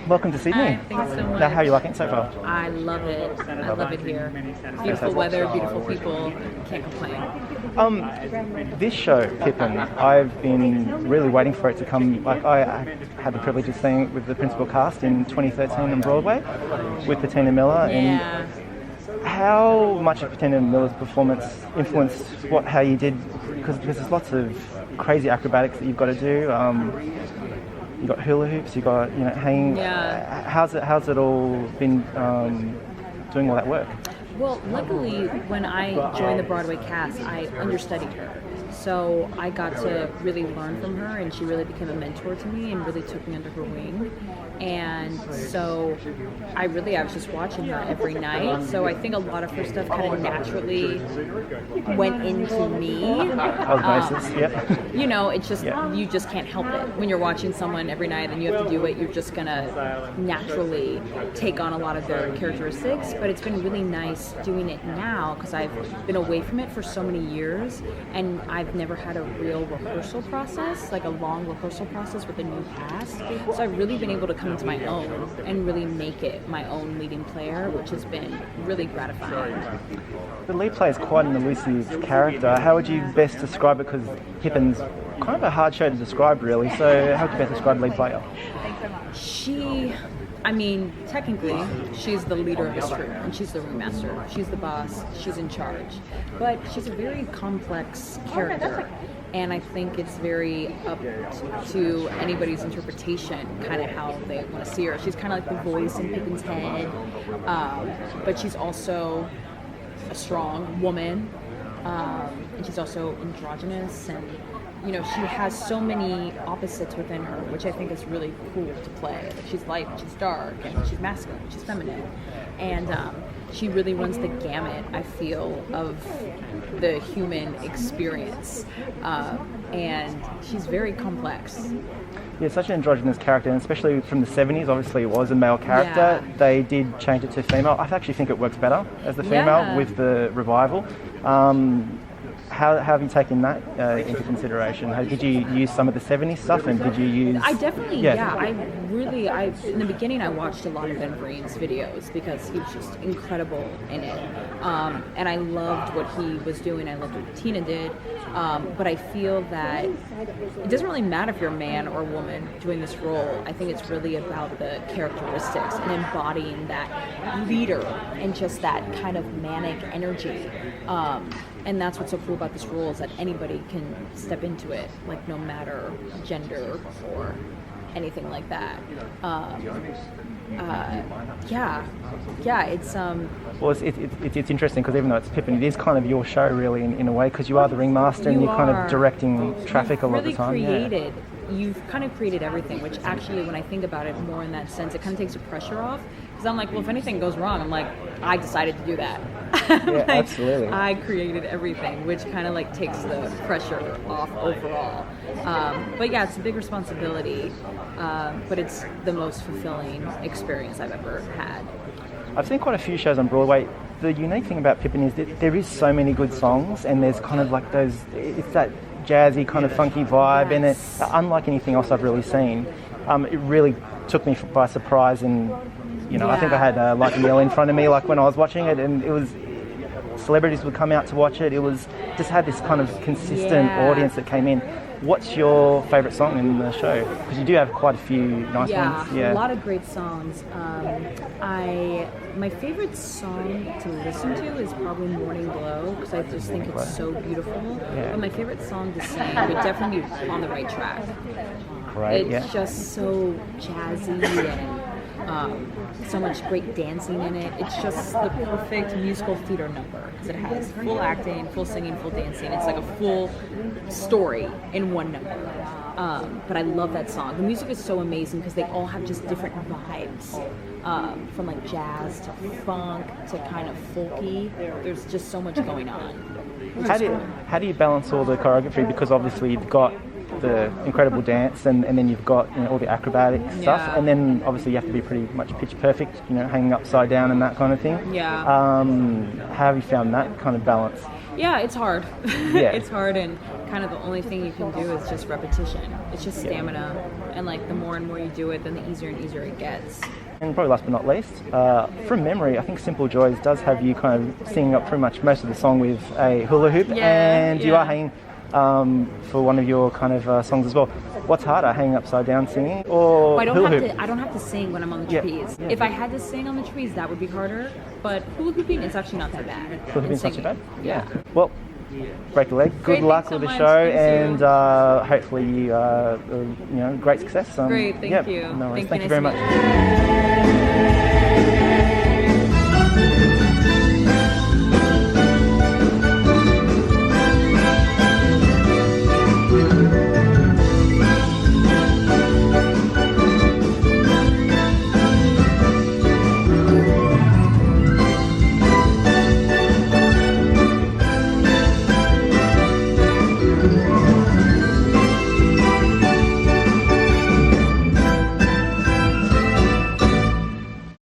welcome to Sydney. Hi, thanks so much. Now, how are you liking it so far? I love it. I love it here. Beautiful weather, beautiful people. Can't complain. This show, Pippin, I've been really waiting for it to come. Like, I had the privilege of seeing it with the principal cast in 2013 on Broadway with Bettina Miller. Yeah. And how much of Bettina Miller's performance influenced how you did? Because there's lots of crazy acrobatics that you've got to do. You've got hula hoops, you've got, hanging. Yeah. How's it all been doing all that work? Well, luckily, when I joined the Broadway cast, I understudied her. So I got to really learn from her, and she really became a mentor to me and really took me under her wing. And so I was just watching her every night. So I think a lot of her stuff kind of naturally went into me. Osmosis, yep. It's just, you just can't help it. When you're watching someone every night and you have to do it, you're just going to naturally take on a lot of their characteristics. But it's been really nice doing it now because I've been away from it for so many years, and I've never had a real rehearsal process, like a long rehearsal process with a new cast. So I've really been able to come into my own and really make it my own leading player, which has been really gratifying. The lead player is quite an elusive character. How would you best describe it? Because Pippin's kind of a hard show to describe, really. So how would you best describe the lead player? Technically, she's the leader of this troupe, and she's the ringmaster. She's the boss. She's in charge. But she's a very complex character, and I think it's very up to anybody's interpretation, kind of how they want to see her. She's kind of like the voice in Pippin's head, but she's also a strong woman, and she's also androgynous, and she has so many opposites within her, which I think is really cool to play. She's light, she's dark, and she's masculine, she's feminine. And she really runs the gamut, I feel, of the human experience. And she's very complex. Yeah, such an androgynous character, and especially from the 70s, obviously it was a male character. Yeah. They did change it to female. I actually think it works better as the female with the revival. How have you taken that into consideration? Did you use some of the 70s stuff, and did you use... I definitely, in the beginning I watched a lot of Ben Vereen's videos because he was just incredible in it. And I loved what he was doing, I loved what Tina did. But I feel that it doesn't really matter if you're a man or a woman doing this role. I think it's really about the characteristics and embodying that leader and just that kind of manic energy. And that's what's so cool about this role is that anybody can step into it, like no matter gender or anything like that. It's Well, it's interesting because even though it's Pippin, it is kind of your show really in a way, because you are the ringmaster and you're kind of directing traffic a lot of the time. You've kind of created everything, which actually, when I think about it more in that sense, it kind of takes the pressure off. Because I'm like, well, if anything goes wrong, I'm like, I decided to do that. Yeah, absolutely. I created everything, which kind of like takes the pressure off overall. But yeah, it's a big responsibility, but it's the most fulfilling experience I've ever had. I've seen quite a few shows on Broadway. The unique thing about Pippin is that there is so many good songs, and there's kind of like it's that jazzy kind of funky vibe, and it's unlike anything else I've really seen. It really took me by surprise, and I think I had Light and Yell in front of me like when I was watching it, and it was celebrities would come out to watch it. It was just had this kind of consistent audience that came in. What's your favourite song in the show? Because you do have quite a few nice ones. Yeah, a lot of great songs. My favorite song to listen to is probably Morning Glow, because I just think it's so beautiful. Yeah. But my favorite song to sing would definitely be On the Right Track. Great, It's just so jazzy and so much great dancing in it. It's just the perfect musical theater number because it has full acting, full singing, full dancing. It's like a full story in one number. But I love that song. The music is so amazing because they all have just different vibes, from like jazz to funk to kind of folky. There's just so much going on. How do you balance all the choreography? Because obviously you've got the incredible dance, and then you've got all the acrobatic stuff, and then obviously you have to be pretty much pitch perfect, hanging upside down and that kind of thing. How have you found that kind of balance? Yeah, it's hard. Yeah. It's hard, and kind of the only thing you can do is just repetition. It's just stamina, and like the more and more you do it, then the easier and easier it gets. And probably last but not least, from memory, I think Simple Joys does have you kind of singing up pretty much most of the song with a hula hoop, and you are hanging for one of your kind of songs as well. What's harder, hanging upside down singing or I hula hoop? I don't have to sing when I'm on the trapeze. If I had to sing on the trapeze, that would be harder. But hula hooping is actually not that bad. Hula hooping's not too bad? Yeah. Well, break a leg. Good luck with the show, and hopefully you great success. Great, thank you. No worries. Thank Thank you you very much.